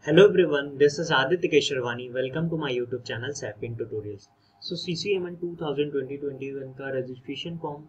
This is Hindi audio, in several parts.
Hello everyone, this is Aditya Kesharwani. Welcome to my YouTube channel Sapin Tutorials. So CCMN 2020-21 का रजिस्ट्रेशन फॉर्म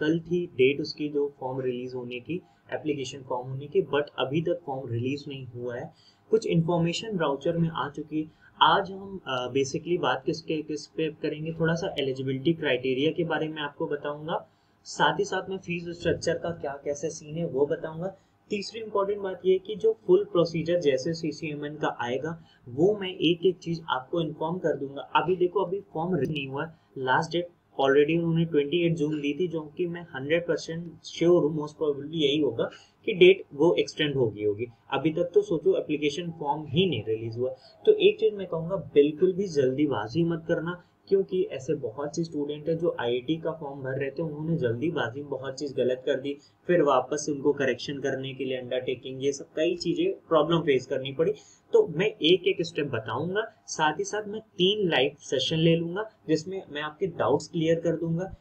कल थी डेट उसकी जो फॉर्म रिलीज होने की, एप्लीकेशन फॉर्म होने की, बट अभी तक फॉर्म रिलीज नहीं हुआ है। कुछ इन्फॉर्मेशन ब्राउचर में आ चुकी है। आज हम बेसिकली बात किस पे करेंगे, थोड़ा सा एलिजिबिलिटी क्राइटेरिया के बारे में आपको बताऊंगा, साथ ही साथ में फीस स्ट्रक्चर का क्या कैसे सीन है वो बताऊंगा। तीसरी इंपॉर्टेंट बात ये है कि जो फुल प्रोसीजर जैसे सीसीएमएन का आएगा वो मैं एक एक चीज आपको इन्फॉर्म कर दूंगा। अभी देखो, अभी फॉर्म नहीं हुआ, लास्ट डेट ऑलरेडी उन्होंने 28 जून दी थी, जो कि मैं 100% श्योर हूँ, मोस्ट प्रोबेबली यही होगा कि डेट वो एक्सटेंड होगी। अभी तक तो सोचो एप्लीकेशन फॉर्म ही नहीं रिलीज हुआ। तो एक चीज मैं कहूँगा, बिल्कुल भी जल्दीबाजी मत करना, क्योंकि ऐसे बहुत सी स्टूडेंट है जो आईआईटी का फॉर्म भर रहे थे, उन्होंने जल्दीबाजी में बहुत चीज गलत कर दी, फिर वापस उनको करेक्शन करने के लिए अंडरटेकिंग, ये सब कई चीजें प्रॉब्लम फेस करनी पड़ी। तो मैं एक एक स्टेप बताऊंगा, साथ ही साथ मैं 3 लाइव सेशन ले लूंगा जिसमें मैं आपके डाउट्स क्लियर कर दूंगा।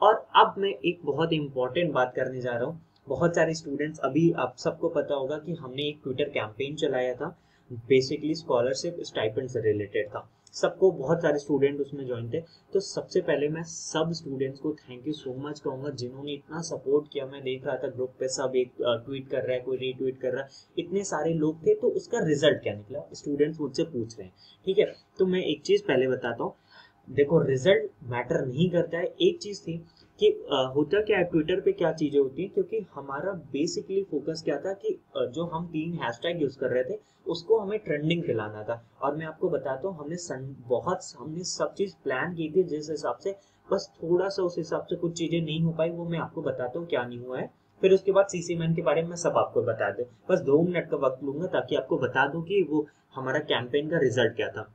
और अब मैं एक बहुत इंपॉर्टेंट बात करने जा रहा हूँ। बहुत सारे स्टूडेंट्स, अभी आप सबको पता होगा कि हमने एक ट्विटर कैंपेन चलाया था, बेसिकली स्कॉलरशिप स्टाइपेंड से रिलेटेड था। सबको, बहुत सारे स्टूडेंट उसमें ज्वाइन थे। तो सबसे पहले मैं सब स्टूडेंट्स को थैंक यू सो मच कहूंगा जिन्होंने इतना सपोर्ट किया। मैं देख रहा था ग्रुप पे सब एक ट्वीट कर रहा है, कोई रीट्वीट कर रहा है, इतने सारे लोग थे। तो उसका रिजल्ट क्या निकला, स्टूडेंट्स मुझसे पूछ रहे हैं। ठीक है, तो मैं एक चीज पहले बताता हूँ। देखो, रिजल्ट मैटर नहीं करता है। एक चीज थी कि होता क्या है, ट्विटर पे क्या चीजें होती हैं, क्योंकि हमारा बेसिकली फोकस क्या था कि जो हम 3 हैशटैग यूज कर रहे थे उसको हमें ट्रेंडिंग पे लाना था। और मैं आपको बताता हूँ, हमने सब चीज प्लान की थी जिस हिसाब से, बस थोड़ा सा उस हिसाब से कुछ चीजें नहीं हो पाई, वो मैं आपको बताता हूँ क्या नहीं हुआ है। फिर उसके बाद सीसीमैन के बारे में सब आपको बता दे। बस 2 मिनट का वक्त लूंगा ताकि आपको बता दूं कि वो हमारा कैंपेन का रिजल्ट क्या था।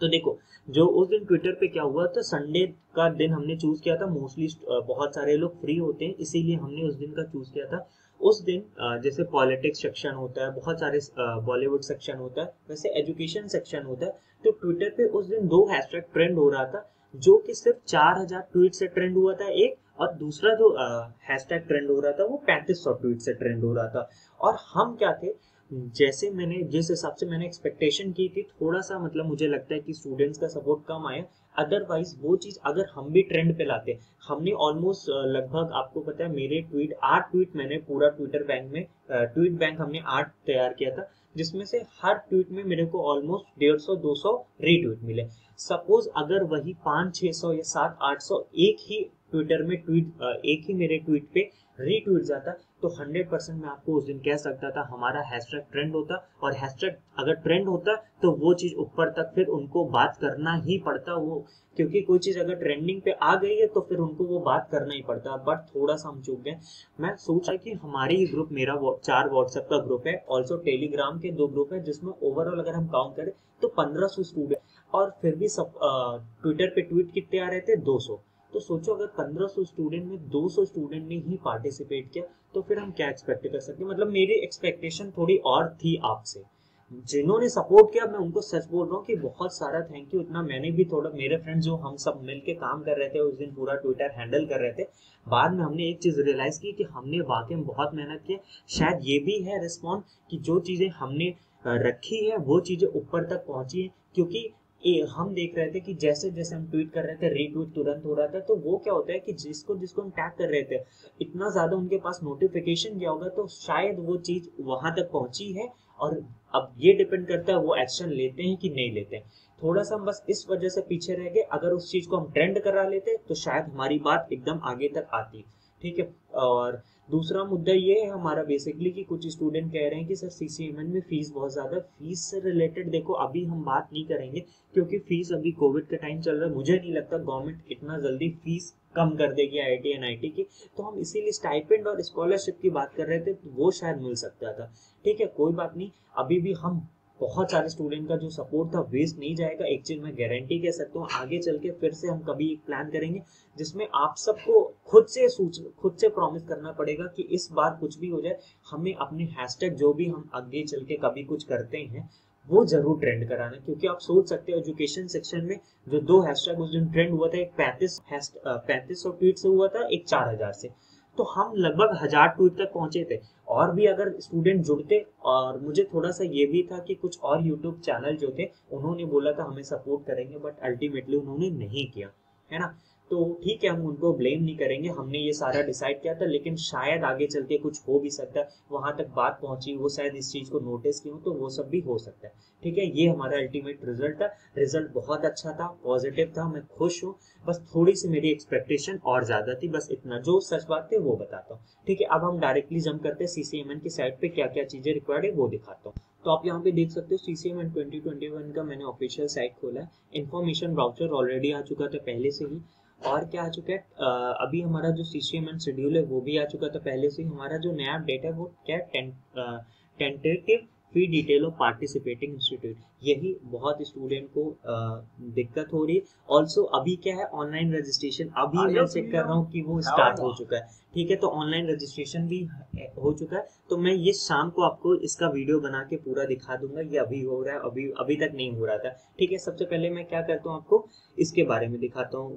तो देखो, जो उस दिन ट्विटर पे क्या हुआ, तो संडे का दिन हमने चूज किया था। मोस्टली बहुत सारे लोग फ्री होते हैं, इसीलिए हमने उस दिन का चूज किया था। उस दिन जैसे पॉलिटिक्स सेक्शन होता है, बहुत सारे बॉलीवुड सेक्शन होता है, वैसे एजुकेशन सेक्शन होता है। तो ट्विटर पे उस दिन 2 हैशटैग ट्रेंड हो रहा था, जो कि सिर्फ 4000 ट्वीट से ट्रेंड हुआ था एक, और दूसरा जो हैशटैग ट्रेंड हो रहा था वो 3500 ट्वीट से ट्रेंड हो रहा था। और हम क्या थे, जैसे मैंने जिस हिसाब से मैंने एक्सपेक्टेशन की थी, थोड़ा सा मतलब मुझे लगता है कि स्टूडेंट्स का सपोर्ट कम आया। अदरवाइज वो चीज अगर हम भी ट्रेंड पे लाते, हमने ऑलमोस्ट लगभग, आपको पता है, मेरे 8 ट्वीट मैंने पूरा ट्विटर बैंक में, ट्वीट बैंक हमने 8 तैयार किया था, जिसमें से हर ट्वीट में मेरे को ऑलमोस्ट 150-200 रीट्वीट मिले। सपोज अगर वही 500-600 या 700-800 एक ही ट्विटर में एक ही मेरे ट्वीट पे रीट्वीट जाता, तो 100% मैं आपको उस दिन कह सकता था हमारा हैशटैग ट्रेंड होता। और हैशटैग अगर ट्रेंड होता तो वो चीज ऊपर तक फिर उनको बात करना ही पड़ता, वो, क्योंकि कोई चीज अगर ट्रेंडिंग पे आ गई है तो फिर उनको वो बात करना ही पड़ता। बट थोड़ा सा हम चूक गए। मैं सोचा कि हमारे ही ग्रुप, मेरा 4 व्हाट्सएप का ग्रुप है, ऑल्सो टेलीग्राम के 2 ग्रुप है, जिसमें ओवरऑल अगर हम काउंट करें तो 1500 स्टूडेंट, और फिर भी सब ट्विटर पे ट्वीट कितने आ रहे थे, 200। तो सोचो, अगर 1500 स्टूडेंट में 200 स्टूडेंट ने ही पार्टिसिपेट किया, तो फिर हम क्या एक्सपेक्ट कर सकते हैं। मतलब मेरी एक्सपेक्टेशन थोड़ी और थी आपसे। जिन्होंने सपोर्ट किया, मैं उनको सच बोल रहा हूँ कि बहुत सारा थैंक यू। इतना मैंने भी, थोड़ा मेरे फ्रेंड्स जो हम सब मिलके काम कर रहे थे उस दिन, पूरा ट्विटर हैंडल कर रहे थे, बाद में हमने एक चीज रियलाइज की कि हमने वाकई में बहुत मेहनत की। शायद ये भी है रिस्पॉन्स कि जो चीजें हमने रखी है वो चीजें ऊपर तक पहुंची है। क्योंकि हम देख रहे थे कि जैसे जैसे हम ट्वीट कर रहे थे, रीट्वीट तुरंत हो रहा था। तो वो क्या होता है कि जिसको जिसको हम टैग कर रहे थे, इतना ज्यादा उनके पास नोटिफिकेशन गया होगा, तो शायद वो चीज वहां तक पहुंची है। और अब ये डिपेंड करता है वो एक्शन लेते हैं कि नहीं लेते हैं। थोड़ा सा हम बस इस वजह से पीछे रह गए। अगर उस चीज को हम ट्रेंड करा लेते तो शायद हमारी बात एकदम आगे तक आती। ठीक है। और दूसरा मुद्दा ये है हमारा बेसिकली कि कुछ स्टूडेंट कह रहे हैं कि सर सीसीएमएन में फीस बहुत ज्यादा। फीस से रिलेटेड देखो, अभी हम बात नहीं करेंगे, क्योंकि फीस अभी कोविड का टाइम चल रहा है। मुझे नहीं लगता गवर्नमेंट इतना जल्दी फीस कम कर देगी आईआईटी एनआईटी की। तो हम इसीलिए स्टाइपेंड और स्कॉलरशिप की बात कर रहे थे, तो वो शायद मिल सकता था। ठीक है, कोई बात नहीं। अभी भी हम, बहुत सारे स्टूडेंट का जो सपोर्ट था वेस्ट नहीं जाएगा। एक चीज मैं गारंटी कह सकता हूँ, आगे चल के फिर से हम कभी एक प्लान करेंगे जिसमें आप सबको खुद से प्रॉमिस करना पड़ेगा कि इस बार कुछ भी हो जाए, हमें अपने हैशटैग जो भी हम आगे चल के कभी कुछ करते हैं वो जरूर ट्रेंड कराना। क्योंकि आप सोच सकते हो, एजुकेशन सेक्शन में जो 2 हैशटैग उस दिन ट्रेंड हुआ था, एक 3500 ट्वीट से हुआ था, एक 4000 से। तो हम लगभग 1000 ट्वीट तक पहुंचे थे। और भी अगर स्टूडेंट जुड़ते, और मुझे थोड़ा सा ये भी था कि कुछ और यूट्यूब चैनल जो थे उन्होंने बोला था हमें सपोर्ट करेंगे, बट अल्टीमेटली उन्होंने नहीं किया, है ना। तो ठीक है, हम उनको ब्लेम नहीं करेंगे, हमने ये सारा डिसाइड किया था, लेकिन शायद आगे चल के कुछ हो भी सकता है, वहां तक बात पहुंची, वो शायद इस चीज को नोटिस की हो, तो वो सब भी हो सकता है। ठीक है, ये हमारा अल्टीमेट रिजल्ट था। रिजल्ट बहुत अच्छा था, पॉजिटिव था, मैं खुश हूँ। बस थोड़ी सी मेरी एक्सपेक्टेशन और ज्यादा थी, बस इतना। जो सच बात है वो बताता हूँ। ठीक है, अब हम डायरेक्टली जंप करते हैं CCMN की साइट पे, क्या क्या चीजें रिक्वायर्ड है वो दिखाता हूँ। तो आप यहाँ पे देख सकते हो CCMN 2021 का मैंने ऑफिशियल साइट खोला है। इन्फॉर्मेशन ब्राउचर ऑलरेडी आ चुका था पहले से ही। और क्या आ चुका है, अभी हमारा जो CCMN शेड्यूल है वो भी आ चुका था पहले से। हमारा जो नया अपडेट है वो क्या है, tentative fee detail of participating institute. यही बहुत स्टूडेंट को दिक्कत हो रही है। ऑल्सो अभी क्या है, ऑनलाइन रजिस्ट्रेशन अभी मैं चेक कर रहा हूँ कि वो स्टार्ट हो चुका है। ठीक है, तो ऑनलाइन रजिस्ट्रेशन भी हो चुका है। तो मैं ये शाम को आपको इसका वीडियो बना के पूरा दिखा दूंगा, ये अभी हो रहा है, अभी तक नहीं हो रहा था। ठीक है, सबसे पहले मैं क्या करता हूँ, आपको इसके बारे में दिखाता हूँ,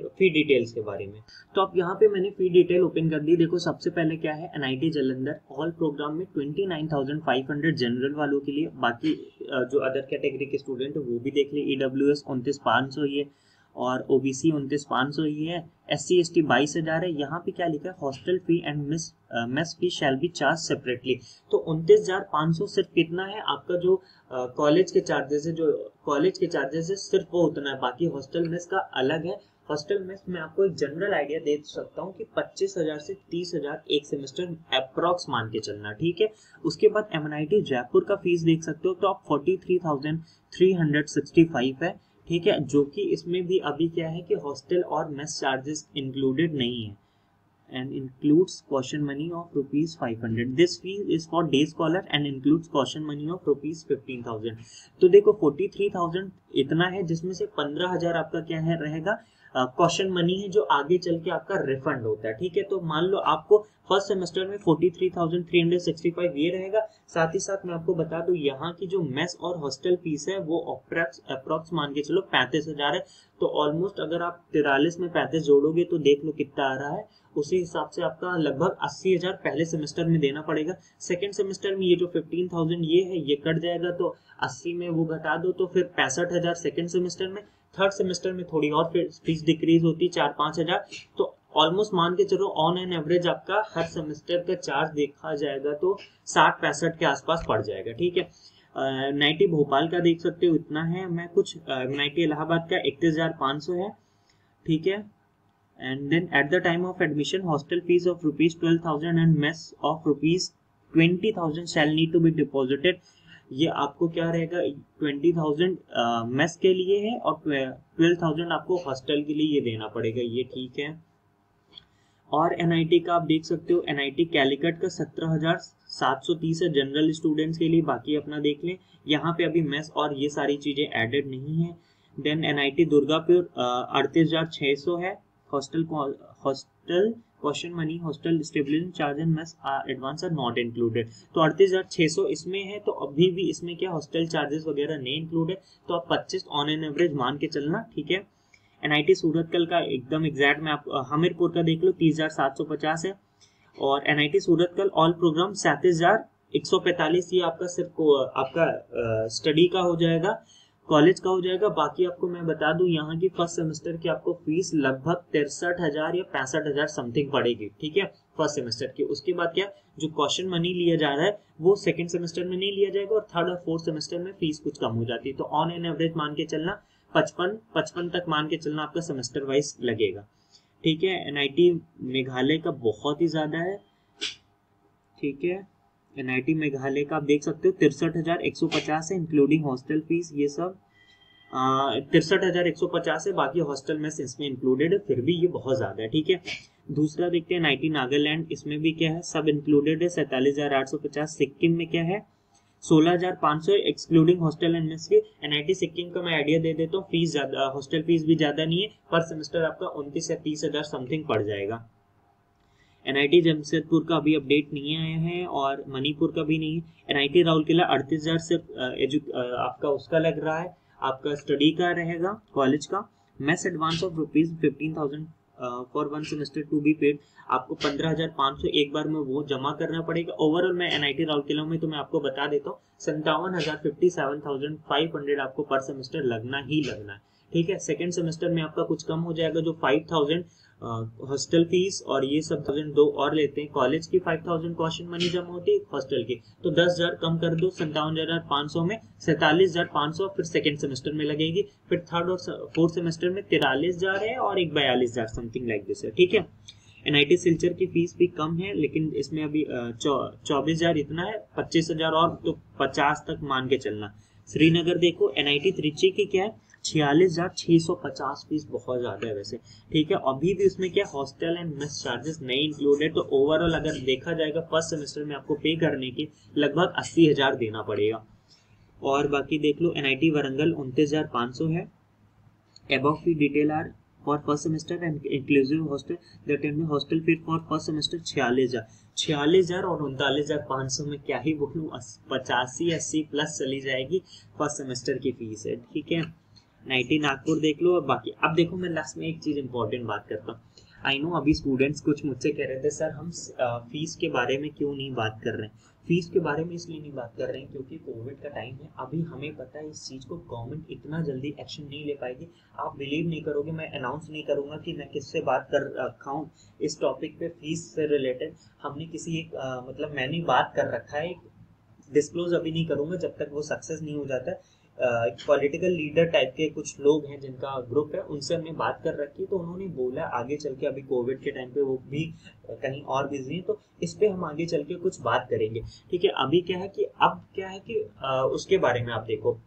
फी डिटेल्स के बारे में। तो आप यहाँ पे मैंने फी डिटेल ओपन कर दी। देखो सबसे पहले क्या है, NIT जालंधर ऑल प्रोग्राम में 29,500 जनरल वालों के लिए, बाकी जो अदर कैटेगरी के स्टूडेंट है वो भी देख ले। EWS 29,500 ही है, और OBC 29,500 ही है। SC ST 22,000 है। यहाँ पे क्या लिखा है, hostel fee and mess fee shall be charge separately. तो 29,500 सिर्फ कितना है, आपका जो कॉलेज के चार्जेस है, जो कॉलेज के चार्जेस है सिर्फ वो उतना है, बाकी हॉस्टल मेस का अलग है। हॉस्टल मेस में आपको एक जनरल आइडिया दे सकता हूँ कि 25,000 से 30,000 एक सेमेस्टर अप्रॉक्स मान के चलना। ठीक है, उसके बाद MNIT जयपुर का फीस देख सकते हो, तो आप 43,365 है। ठीक है, जो कि इसमें भी अभी क्या है कि हॉस्टल और मेस चार्जेस इंक्लूडेड नहीं है, and includes caution money of ₹500. This fee is for day scholar and includes caution money of ₹15,000. तो देखो 43,000 इतना है, जिसमें से 15,000 आपका क्या है रहेगा, कॉशन मनी है, जो आगे चल के आपका रिफंड होता है। ठीक है, तो मान लो आपको फर्स्ट सेमेस्टर में 43,365 ये रहेगा। साथ ही साथ मैं आपको बता दूं, यहाँ की जो मेस और हॉस्टल फीस है वो अप्रॉक्स मान के चलो 35,000 है। तो ऑलमोस्ट अगर आप 43 में 35 जोड़ोगे तो देख लो कितना आ रहा है। उसी हिसाब से आपका लगभग 80,000 पहले सेमेस्टर में देना पड़ेगा। सेकेंड सेमेस्टर में ये जो 15,000 ये है ये कट जाएगा, तो 80 में वो घटा दो तो फिर 65,000 सेकेंड सेमेस्टर में। थर्ड सेमेस्टर में थोड़ी और फीस डिक्रीज होती है 4-5,000। तो ऑलमोस्ट मान के चलो ऑन एन एवरेज आपका हर सेमेस्टर का चार्ज देखा जाएगा तो 60-65 के आसपास पड़ जाएगा। ठीक है, NIT भोपाल का देख सकते हो इतना है। मैं कुछ NIT इलाहाबाद का 31,500 है। ठीक है, and then at the time of admission hostel fees of ₹12,000 and mess of ₹20,000 shall need to be deposited. ये आपको क्या रहेगा, 20,000 मेस के लिए है और 12,000 आपको हॉस्टल के लिए ये देना पड़ेगा। ये ठीक है। और NIT का आप देख सकते हो, NIT कैलिकट का 17,730 है जनरल स्टूडेंट्स के लिए, बाकी अपना देख लें। यहाँ पे अभी मेस और ये सारी चीजें एडेड नहीं है। देन NIT दुर्गापुर 38,600 है। Hostel caution money, hostel stabling charge and mess advance are not included. तो 38,600 इसमें है, तो अभी भी इसमें क्या हॉस्टल चार्जेस वगैरह नहीं इंक्लूड है, तो आप 25 ऑन एन एवरेज मान के चलना। ठीक है, NIT सूरतकल का एकदम एग्जैक्ट में आप हमीरपुर का देख लो 30,750 है। और NIT सूरतकल ऑल प्रोग्राम 37,145, ये आपका सिर्फ आपका स्टडी का हो जाएगा, कॉलेज का हो जाएगा। बाकी आपको मैं बता दूं, यहाँ की फर्स्ट सेमेस्टर की आपको फीस लगभग 63,000 या 65,000 समथिंग पड़ेगी। ठीक है, फर्स्ट सेमेस्टर की। उसके बाद क्या, जो कॉशन मनी लिया जा रहा है वो सेकंड सेमेस्टर में नहीं लिया जाएगा, और थर्ड और फोर्थ सेमेस्टर में फीस कुछ कम हो जाती है। तो ऑन एन एवरेज मान के चलना 55 तक मान के चलना आपका सेमेस्टर वाइज लगेगा। ठीक है, NIT मेघालय का बहुत ही ज्यादा है। ठीक है, NIT मेघालय का आप देख सकते हो 63,150 है इंक्लूडिंग हॉस्टल फीस, ये सब 63,150 है। बाकी हॉस्टल में इसमें इंक्लूडेड है, फिर भी ये बहुत ज्यादा है। ठीक है, दूसरा देखते हैं NIT नागालैंड, इसमें भी क्या है, सब इंक्लूडेड है 47,850। सिक्किम में क्या है 16,500 excluding hostel and mess fee. NIT Sikkim का मैं आइडिया दे देता हूँ, फीस ज्यादा, हॉस्टल फीस भी ज्यादा नहीं है, पर सेमेस्टर आपका 29 या 30,000 समथिंग पड़ जाएगा। NIT जमशेदपुर का अभी अपडेट नहीं आया है, और मणिपुर का भी नहीं है। NIT राउरकेला 38,000 से आपका उसका लग रहा है, आपका स्टडी का रहेगा, कॉलेज का। Mess advance of ₹15,000 for one semester to be paid, आपको 15,500 एक बार में वो जमा करना पड़ेगा। ओवरऑल मैं NIT राउरकेला में तो मैं आपको बता देता हूँ 57,57,500 आपको पर सेमेस्टर लगना ही लगना है, ठीक है। सेकेंड सेमेस्टर में आपका कुछ कम हो जाएगा, जो 5,000 हॉस्टल फीस और ये सब 1,002 और लेते हैं, कॉलेज की 5,000 कॉशन मनी जमा होती है, हॉस्टल की तो 10,000 कम कर दो, 57,500 में 47,500 फिर सेकेंड सेमेस्टर में लगेगी, फिर थर्ड और फोर्थ सेमेस्टर में 43,000 है और एक 42,000 समथिंग लाइक दिस है, ठीक है। NIT सिलचर की फीस भी कम है, लेकिन इसमें अभी 24,000 इतना है, 25,000 और तो 50 तक मान के चलना। श्रीनगर देखो NIT त्रिची की क्या है 46,650 फीस, बहुत ज्यादा है वैसे, ठीक है। अभी भी उसमें क्या हॉस्टल एंड मेस चार्जेस नहीं इंक्लूडेड, तो ओवरऑल अगर देखा जाएगा फर्स्ट सेमेस्टर में आपको पे करने की लगभग 80,000 देना पड़ेगा। और बाकी देख लो NIT वारंगल 29,500 है। Above fee detail are for first semester and inclusive hostel, that में hostel fee for first semester 46,000 और 39,500 में क्या ही बोलूं, 85-80 प्लस चली जाएगी फर्स्ट सेमेस्टर की फीस है, ठीक है। NIT नागपुर देख लो। और बाकी अब देखो मैं लास्ट में एक चीज इंपॉर्टेंट बात करता हूँ। आई नो अभी स्टूडेंट्स कुछ मुझसे कह रहे थे सर हम फीस के बारे में क्यों नहीं बात कर रहे हैं। फीस के बारे में इसलिए नहीं बात कर रहे हैं क्योंकि कोविड का टाइम है, अभी हमें पता है इस चीज को गवर्नमेंट इतना जल्दी एक्शन नहीं ले पाएगी। आप बिलीव नहीं करोगे, मैं अनाउंस नहीं करूंगा कि मैं किससे बात कर रखा हूँ इस टॉपिक पे फीस से रिलेटेड। हमने किसी एक मतलब मैंने बात कर रखा है, डिस्क्लोज अभी नहीं करूंगा जब तक वो सक्सेस नहीं हो जाता है। पॉलिटिकल लीडर टाइप के कुछ लोग हैं जिनका ग्रुप है, उनसे हमने बात कर रखी, तो उन्होंने बोला आगे चल के, अभी कोविड के टाइम पे वो भी कहीं और बिजी हैं, तो इस पे हम आगे चल के कुछ बात करेंगे, ठीक है। अभी क्या है कि अब क्या है कि उसके बारे में आप देखो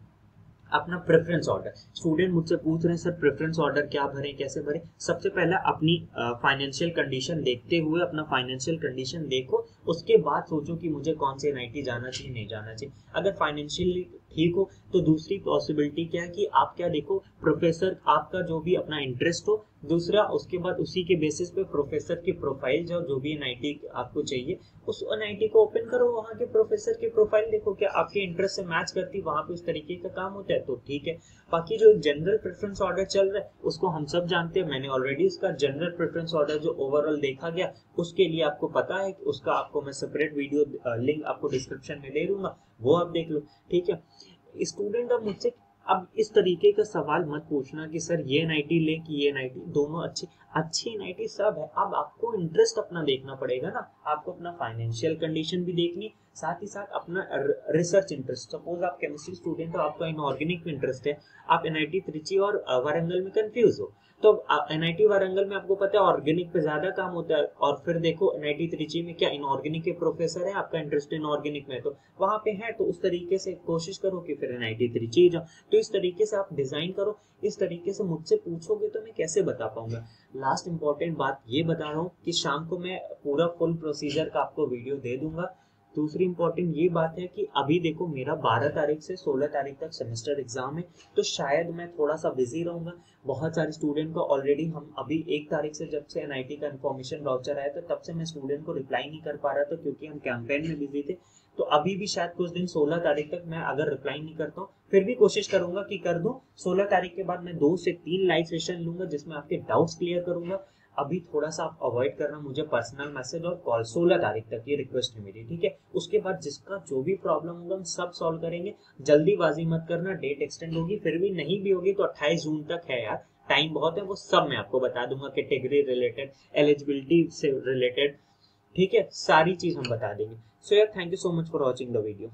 अपना प्रेफरेंस ऑर्डर। स्टूडेंट मुझसे पूछ रहे हैं सर प्रेफरेंस ऑर्डर क्या भरें, कैसे भरें। सबसे पहला अपनी फाइनेंशियल कंडीशन देखते हुए अपना फाइनेंशियल कंडीशन देखो, उसके बाद सोचो कि मुझे कौन से NIT जाना चाहिए नहीं जाना चाहिए। अगर फाइनेंशियली ठीक हो तो दूसरी पॉसिबिलिटी क्या है कि आप क्या देखो, प्रोफेसर आपका जो भी अपना इंटरेस्ट हो, दूसरा उसके बाद उसी के बेसिस पे प्रोफेसर की प्रोफाइल जो भी NIT आपको चाहिए उस NIT को ओपन करो, वहाँ के प्रोफेसर की प्रोफाइल देखो क्या आपके इंटरेस्ट से मैच करती, वहाँ पे उस तरीके का काम होता है तो ठीक है। बाकी जो जनरल प्रेफरेंस ऑर्डर चल रहा है उसको हम सब जानते हैं, मैंने ऑलरेडी इसका जनरल प्रेफरेंस ऑर्डर जो ओवरऑल देखा गया उसके लिए आपको पता है कि उसका आपको मैं सेपरेट वीडियो लिंक आपको डिस्क्रिप्शन में दे दूंगा, वो आप देख लो, ठीक है। स्टूडेंट अब मुझसे अब इस तरीके का सवाल मत पूछना कि सर ये NIT ले कि ये NIT, दोनों अच्छी NIT सब है। अब आपको इंटरेस्ट अपना देखना पड़ेगा ना, आपको अपना फाइनेंशियल कंडीशन भी देखनी, साथ ही साथ अपना रिसर्च इंटरेस्ट। सपोज आप केमिस्ट्री स्टूडेंट हो, आपका इनऑर्गेनिक में इंटरेस्ट है, आप NIT त्रिची और वारंगल में कंफ्यूज हो, तो NIT वारंगल में आपको पता है ऑर्गेनिक पे ज्यादा काम होता है, और फिर देखो NIT त्रिची में क्या इनऑर्गेनिक के प्रोफेसर है, आपका इंटरेस्ट इनऑर्गेनिक में तो वहां पे है, तो उस तरीके से कोशिश करो कि फिर NIT त्रिची जाओ। तो इस तरीके से आप डिजाइन करो, इस तरीके से मुझसे पूछोगे तो मैं कैसे बता पाऊंगा। लास्ट इंपॉर्टेंट बात ये बता रहा हूँ कि शाम को मैं पूरा फुल प्रोसीजर का आपको वीडियो दे दूंगा। दूसरी इंपॉर्टेंट ये बात है कि अभी देखो मेरा 12 तारीख से 16 तारीख तक सेमेस्टर एग्जाम है, तो शायद मैं थोड़ा सा बिजी रहूंगा। बहुत सारे स्टूडेंट को ऑलरेडी हम अभी 1 तारीख से जब से NIT का इन्फॉर्मेशन वाउचर आया था तब से मैं स्टूडेंट को रिप्लाई नहीं कर पा रहा था क्योंकि हम कैंपेन में बिजी थे। तो अभी भी शायद कुछ दिन 16 तारीख तक मैं अगर रिप्लाई नहीं करता हूँ फिर भी कोशिश करूंगा कि कर दूं। 16 तारीख के बाद मैं 2 से 3 लाइव सेशन लूंगा जिसमें आपके डाउट्स क्लियर करूंगा। अभी थोड़ा सा आप अवॉइड करना मुझे पर्सनल मैसेज और कॉल, 16 तारीख तक ये रिक्वेस्ट है मेरी, ठीक है। उसके बाद जिसका जो भी प्रॉब्लम होगा हम सब सॉल्व करेंगे। जल्दीबाजी मत करना, डेट एक्सटेंड होगी फिर भी नहीं भी होगी तो 28 जून तक है यार, टाइम बहुत है, वो सब मैं आपको बता दूंगा, कैटेगरी रिलेटेड, एलिजिबिलिटी से रिलेटेड, ठीक है, सारी चीज हम बता देंगे। सो यार thank you so much for watching the video.